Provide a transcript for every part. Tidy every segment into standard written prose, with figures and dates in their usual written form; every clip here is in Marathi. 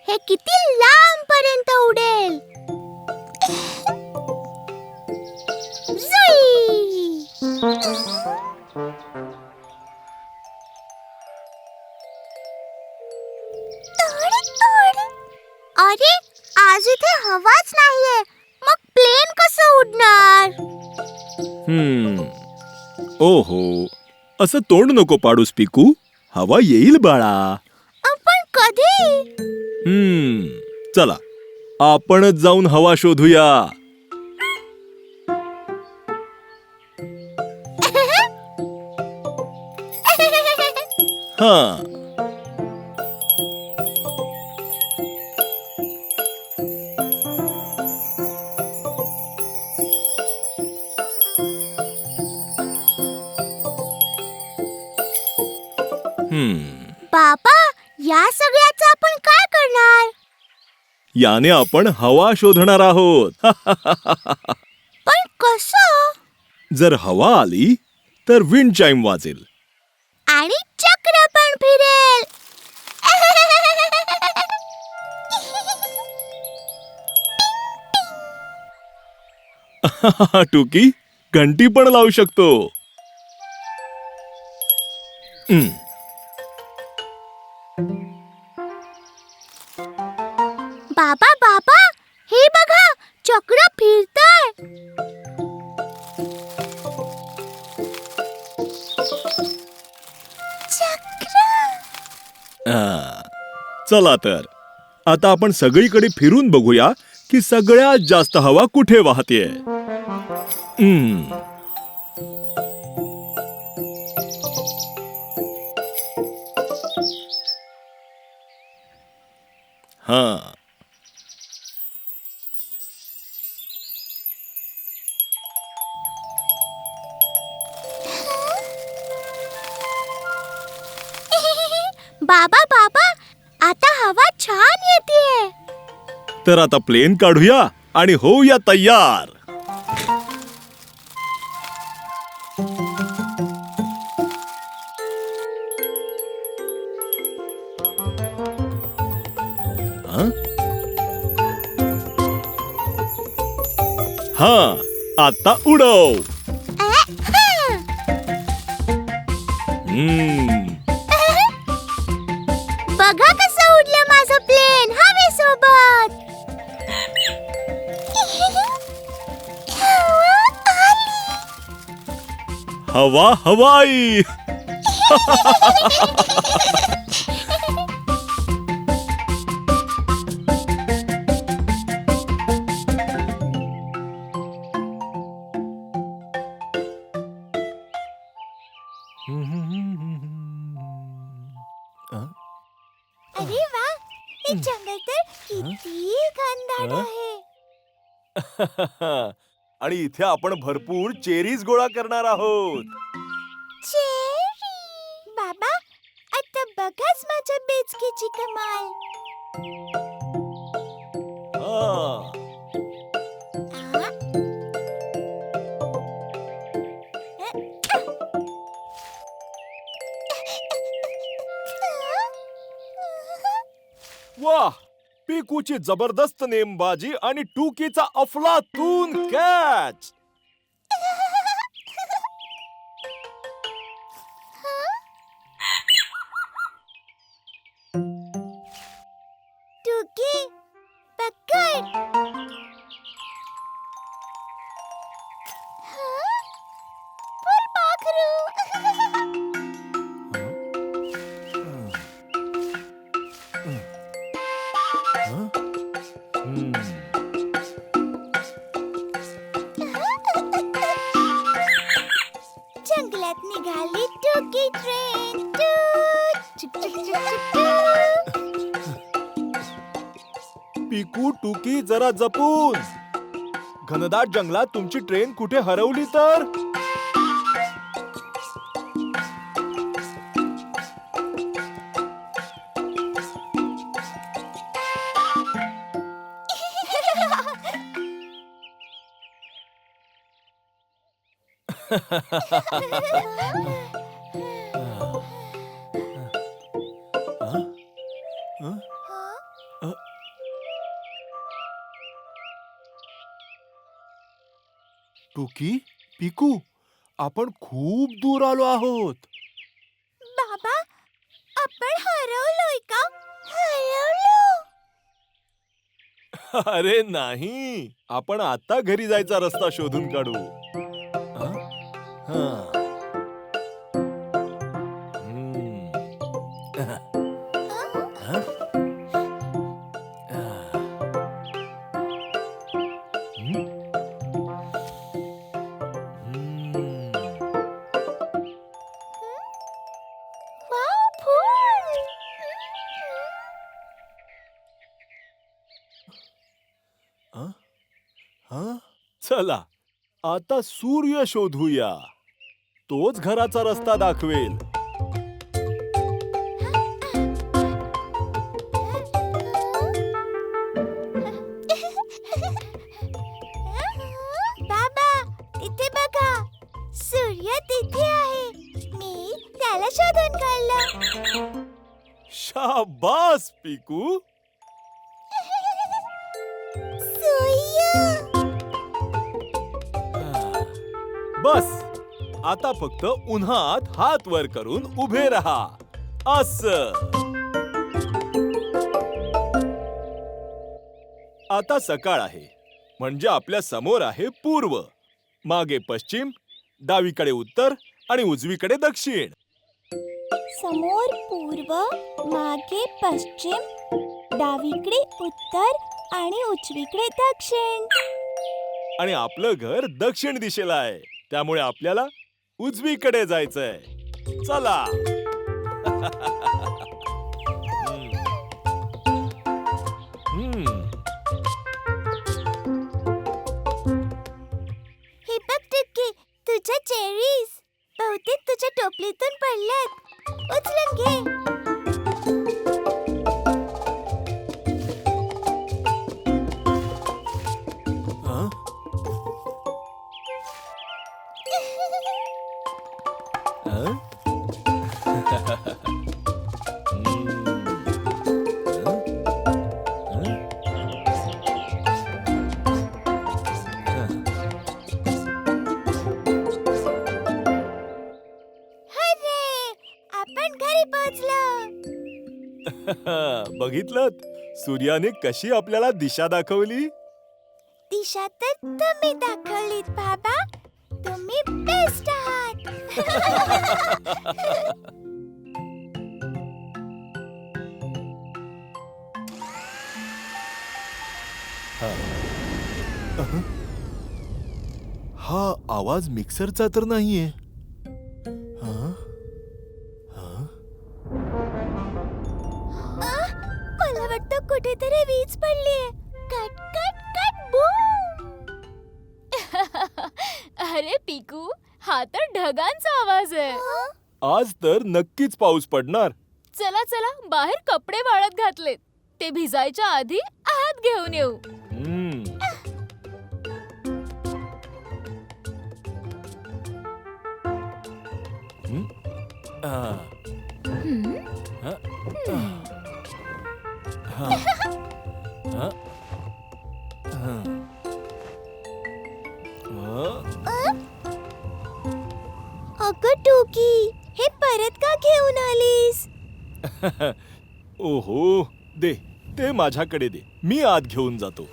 हे किती लांब पर्यंत उडेल. जुई! अरे, आज इथे हवाच नाहीये. मग प्लेन कसं उडणार? ओहो, असं तोंड नको पाडूस पिकू. हवा येईल बाळा. पण कधी? चला आपणच जाऊन हवा शोधूया. हा, बाबा, या सगळ्याचं आपण काय करणार? याने आपण हवा शोधणार आहोत. पण कसं? जर हवा आली तर विंड चाइम वाजेल. आणि चक्र पण फिरेल. टुकी, घंटी पण लावू शकतो. बाबा बाबा, हे बघा, चक्र फिरतंय. चला तर आता आपण सगळीकडे फिरून बघूया की सगळ्यात जास्त हवा कुठे वाहतेय. हा, बाबा बाबा, आता हवा छान येतेय. तर आता प्लेन काढूया आणि होऊया तयार. हा, आता उडव. बघा कसं उडलं माझं प्लेन हवेसोबत. हवा हवाई. अरे वा, हे जंगल तर किती घनदाट आहे. आणि इथे आपण भरपूर चेरीज गोळा करणार आहोत. चेरी! बाबा, आता बघाच माझ्या बेचकीची कमाल. हा. वाह, पिकूची जबरदस्त नेमबाजी आणि टुकीचा अफलातून कॅच. टुकी, पकड. फुलपाखरू. जंगलात निघाली टुकी ट्रेन. चुक चुक चुक चुक. पिकू, टुकी, जरा जपून. घनदाट जंगलात तुमची ट्रेन कुठे हरवली तर. टुकी, पिकू, आपण खूप दूर आलो आहोत. बाबा, आपण हरवलोय का? हरवलो? अरे नाही, आपण आता घरी जायचा रस्ता शोधून काढू. हं? हं. हम्म. हं? हं? वाव, फूल! हं? हं? चला, आता सूर्य शोधूया. तोच घराचा रस्ता दाखवेल. बाबा, तिथे बघा. सूर्य तिथे आहे. मी त्याला शोधून काढलं. शाबास, पिकू. सूर्य! बस, आता फक्त उन्हात हात वर करून उभे राहा. असं. आता सकाळ आहे, म्हणजे आपल्या समोर आहे पूर्व, मागे पश्चिम, डावीकडे उत्तर आणि उजवीकडे दक्षिण. समोर पूर्व, मागे पश्चिम, डावीकडे उत्तर आणि उजवीकडे दक्षिण. आणि आपलं घर दक्षिण दिशेला आहे, त्यामुळे आपल्याला उजवीकडे जायचंय. चला. हम्म. हे बघ टुकी, तुझ्या चेरीज बहुतेक तुझ्या टोपलीतून पडल्यात. उचलून घे. हं? हं? अरे, आपण घरी पोहोचलो. बघितलं, सूर्याने कशी आपल्याला दिशा दाखवली. दिशा तर तुम्ही दाखवलीत बाबा. तुम्ही बेस्ट आहात. हा आवाज मिक्सरचा तर नाहीये. हं? हं? मला वाटतं कुठेतरी वीज पडलीये. Cut cut cut boom. अरे पिकू, हा तर ढगांचा आवाज आहे. आज तर नक्कीच पाऊस पडणार. चला चला, बाहेर कपडे वाळत घातलेत. ते भिजायच्या आधी आत घेऊन येऊ. हम्म. हं? आ. हं? हं? हं? हं? हं? अगं टोकी, हे परत का घेऊन आलीस? ओहो, दे, ते माझ्याकडे दे. मी आत घेऊन जातो.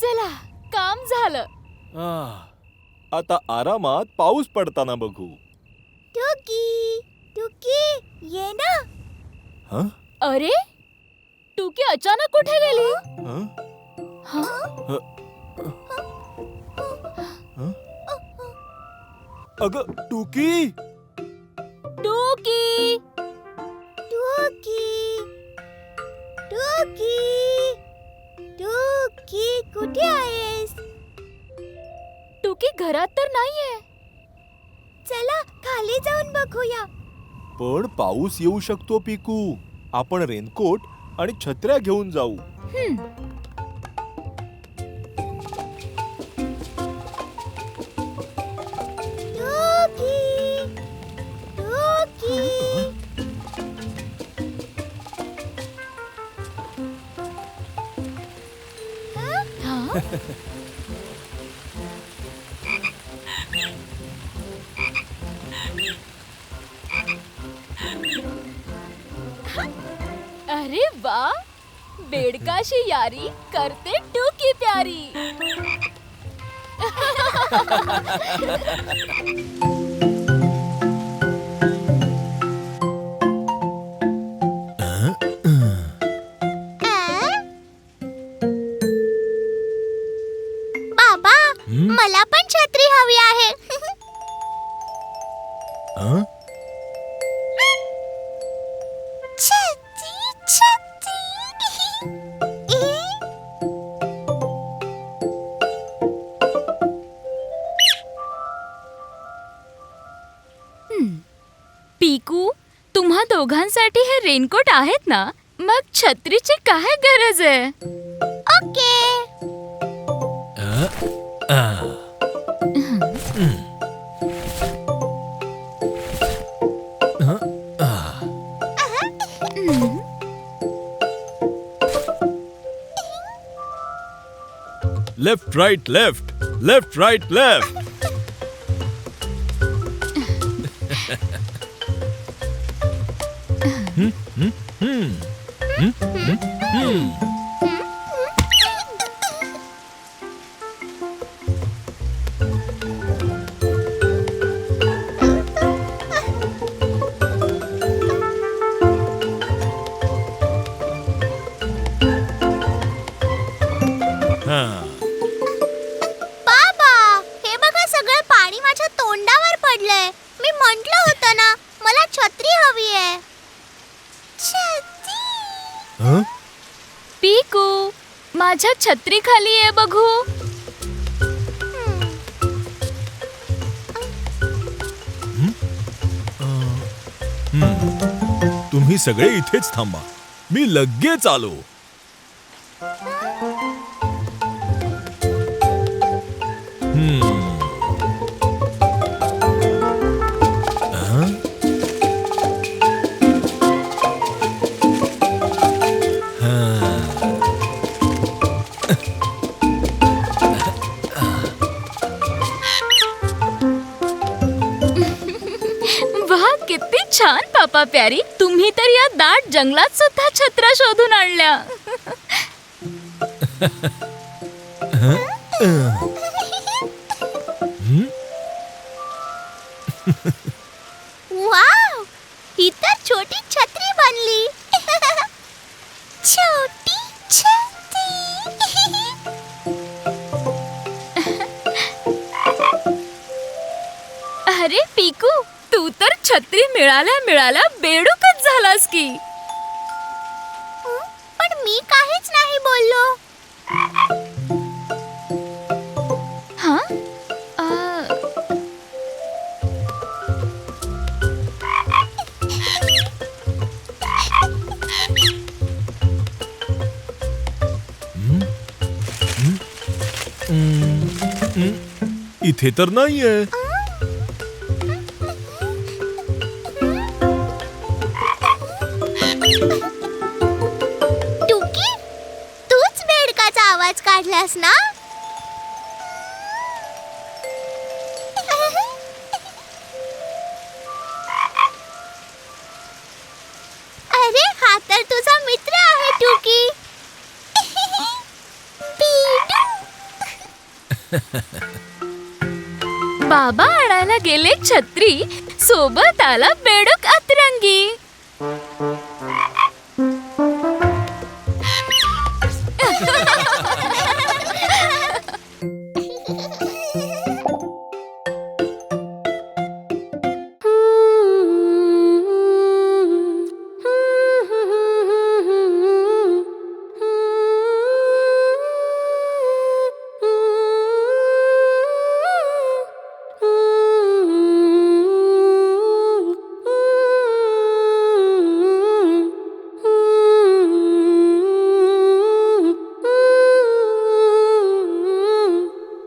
चला, काम झालं. आता आरामात पाऊस पडताना बघू. टोकी, टोकी, ये ना. हं? अरे, टुकी अचानक कुठे गेली? हं? हं? हं? अगं टुकी. टुकी, टोकी, टोकी, टोकी, कुठे आहेस? टुकी घरात तर नाहीये. चला खाली जाऊन बघूया. पण पाऊस येऊ शकतो पिकू. आपण रेनकोट आणि छत्र्या घेऊन जाऊ. टोकी, टोकी. हा? अरे वा, बेडकाशी यारी करते टूकी प्यारी. बाबा, मला पण छत्री हवी आहे. छत्री, छत्री. पीकू, तुम्हा दोघांसाठी हे रेनकोट आहेत ना? मग छत्रीची काय गरज आहे? Okay. Left right left, left right left. बाबा, हे बघा सगळं पाणी माझ्या तोंडावर पडलंय. मी म्हंटल होतं ना, मला छत्री हवी आहे. छत्री. पीकू, माझ्या छत्री खाली आहे बघू. तुम्ही सगळे इथेच थांबा. मी लगेच आलो. वाह, किती छान पापा प्यारी. तुम्ही तर या दाट जंगलात सुद्धा छत्र्या शोधून आणल्या. वाव, ही तर छोटी छत्री बनली. छोटी छत्री. अरे पीकू, तू तर छत्री मिळाल्या मिळाल्या बेडूकच झालास की. पण मी काहीच नाही बोललो. हा? इथे तर नाहीये. टुकी, तूच बेडकाचा आवाज काढलास ना? अरे, हा तर तुझा मित्र आहे टुकी. बिडू. बाबा आणायला गेले छत्री, सोबत आला बेडूक अतरंगी.